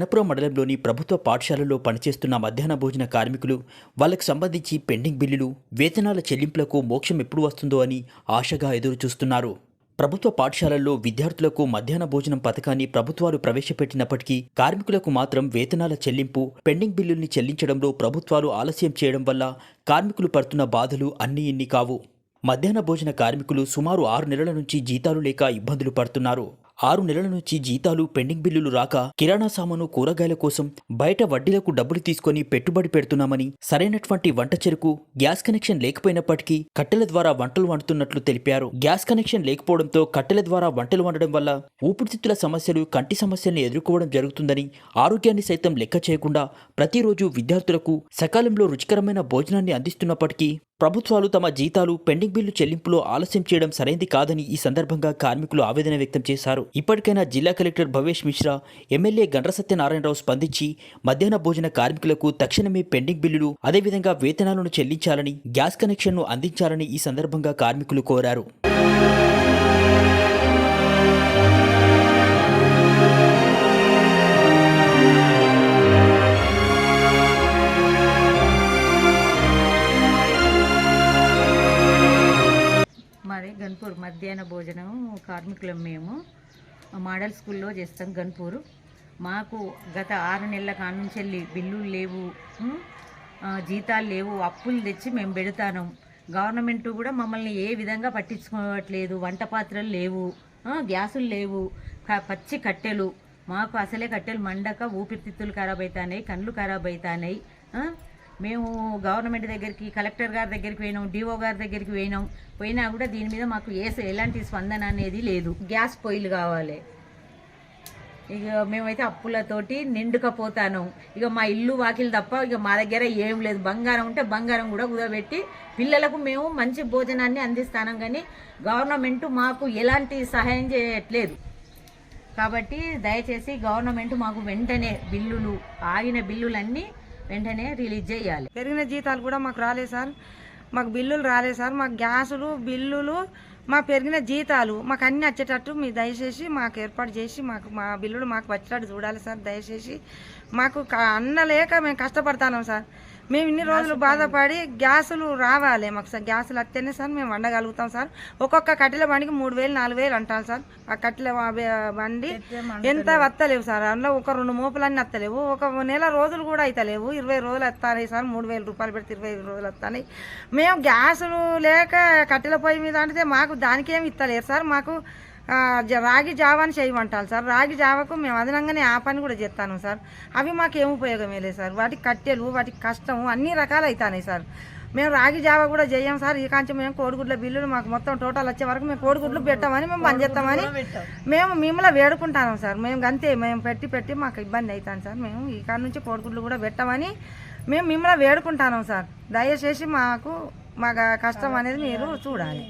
గణపురం మండలంలోని ప్రభుత్వ పాఠశాలల్లో పనిచేస్తున్న మధ్యాహ్న భోజన కార్మికులు వాళ్లకు సంబంధించి పెండింగ్ బిల్లులు, వేతనాల చెల్లింపులకు మోక్షం ఎప్పుడు వస్తుందో అని ఆశగా ఎదురుచూస్తున్నారు. ప్రభుత్వ పాఠశాలల్లో విద్యార్థులకు మధ్యాహ్న భోజనం పథకాన్ని ప్రభుత్వాలు ప్రవేశపెట్టినప్పటికీ కార్మికులకు మాత్రం వేతనాల చెల్లింపు, పెండింగ్ బిల్లుల్ని చెల్లించడంలో ప్రభుత్వాలు ఆలస్యం చేయడం వల్ల కార్మికులు పడుతున్న బాధలు అన్నీ ఇన్ని కావు. మధ్యాహ్న భోజన కార్మికులు సుమారు 6 నెలల నుంచి జీతాలు లేక ఇబ్బందులు పడుతున్నారు. 6 నెలల నుంచి జీతాలు, పెండింగ్ బిల్లులు రాక కిరాణా సామాను, కూరగాయల కోసం బయట వడ్డీలకు డబ్బులు తీసుకొని పెట్టుబడి పెడుతున్నామని, సరైనటువంటి వంట చెరుకు, గ్యాస్ కనెక్షన్ లేకపోయినప్పటికీ కట్టెల ద్వారా వంటలు వండుతున్నట్లు తెలిపారు. గ్యాస్ కనెక్షన్ లేకపోవడంతో కట్టెల ద్వారా వంటలు వండడం వల్ల ఊపిరితిత్తుల సమస్యలు, కంటి సమస్యల్ని ఎదుర్కోవడం జరుగుతుందని, ఆరోగ్యాన్ని సైతం లెక్క చేయకుండా ప్రతిరోజు విద్యార్థులకు సకాలంలో రుచికరమైన భోజనాన్ని అందిస్తున్నప్పటికీ ప్రభుత్వాలు తమ జీతాలు, పెండింగ్ బిల్లు చెల్లింపులో ఆలస్యం చేయడం సరైంది కాదని ఈ సందర్భంగా కార్మికులు ఆవేదన వ్యక్తం చేశారు. ఇప్పటికైనా జిల్లా కలెక్టర్ భవేష్ మిశ్రా, ఎమ్మెల్యే గండ్ర సత్యనారాయణరావు స్పందించి మధ్యాహ్న భోజన కార్మికులకు తక్షణమే పెండింగ్ బిల్లులు, అదేవిధంగా వేతనాలను చెల్లించాలని, గ్యాస్ కనెక్షన్ను అందించాలని ఈ సందర్భంగా కార్మికులు కోరారు. మాది గన్పూర్ మధ్యాహ్న భోజనం కార్మికులం. మేము మోడల్ స్కూల్లో చేస్తాం గన్పూర్. మాకు గత 6 నెలల కానుంచెల్లి బిల్లులు లేవు, జీతాలు లేవు, అప్పులు తెచ్చి మేము పెడతాను. గవర్నమెంట్ కూడా మమ్మల్ని ఏ విధంగా పట్టించుకోవట్లేదు. వంట పాత్రలు లేవు, గ్యాసులు లేవు, పచ్చి కట్టెలు. మాకు అసలే కట్టెలు మండక ఊపిరితిత్తులు ఖరాబ్ అవుతున్నాయి, కళ్ళు ఖరాబ్ అవుతున్నాయి. మేము గవర్నమెంట్ దగ్గరికి, కలెక్టర్ గారి దగ్గరికి పోయినాం, డిఓ గారి దగ్గరికి పోయినా కూడా దీని మీద మాకు ఎలాంటి స్పందన అనేది లేదు. గ్యాస్ పొయ్యిలు కావాలి. ఇక మేమైతే అప్పులతోటి నిండుకపోతాను. ఇక మా ఇల్లు వాకిలు తప్ప ఇక మా దగ్గర ఏం లేదు. బంగారం ఉంటే బంగారం కూడా కుదబెట్టి పిల్లలకు మేము మంచి భోజనాన్ని అందిస్తాం, కానీ గవర్నమెంట్ మాకు ఎలాంటి సహాయం చేయట్లేదు. కాబట్టి దయచేసి గవర్నమెంట్ మాకు వెంటనే బిల్లులు, ఆగిన బిల్లులన్నీ వెంటనే రిలీజ్ చేయాలి. పెరిగిన జీతాలు కూడా మాకు రాలేదు సార్, మాకు బిల్లులు రాలేదు సార్. మాకు గ్యాసులు, బిల్లులు, మా పెరిగిన జీతాలు మాకు అన్నీ వచ్చేటట్టు మీరు దయచేసి మాకు ఏర్పాటు చేసి మా బిల్లులు మాకు వచ్చేటట్టు చూడాలి సార్. దయచేసి మాకు అన్నలేక మేము కష్టపడతాం సార్. మేము ఇన్ని రోజులు బాధపడి గ్యాసులు రావాలి మాకు సార్. గ్యాసులు వస్తేనే సార్ మేము వండగలుగుతాం సార్. ఒక్కొక్క కట్టెల బండికి 3,000 4,000 అంటారు సార్. ఆ కట్టెల బండి ఎంత వస్తలేవు సార్. అందులో ఒక 2 మోపులన్నీ వస్తలేవు. ఒక నెల రోజులు కూడా అవుతలేవు. 20 రోజులు వస్తాయి సార్. 3,000 రూపాయలు పెడితే 25 రోజులు వస్తాయి. మేము గ్యాసులు లేక కట్టెల పొయ్యి మీద అంటే మాకు దానికేమి ఇస్తలేరు సార్. మాకు రాగి జావాని చేయమంటారు సార్. రాగి జావకు మేము అదనంగానే ఆ పని కూడా చేస్తాను సార్. అవి మాకు ఏం ఉపయోగమే లేదు సార్. వాటికి కట్టెలు, వాటికి కష్టము అన్ని రకాలు అవుతాయి సార్. మేము రాగి జావ కూడా చేయం సార్. ఈ కాంచి మేము కోడిగుడ్ల బిల్లులు మాకు మొత్తం టోటల్ వచ్చే వరకు మేము కోడిగుడ్లు పెట్టామని మేము పని చేస్తామని మేము మిమ్మల్ని వేడుకుంటాము సార్. మేము అంతే, మేము పెట్టి మాకు ఇబ్బంది అవుతాను సార్. మేము ఈ కాడ నుంచి కోడిగుడ్లు కూడా పెట్టామని మేము మిమ్మల్ని వేడుకుంటాను సార్. దయచేసి మాకు కష్టం అనేది మీరు చూడాలి.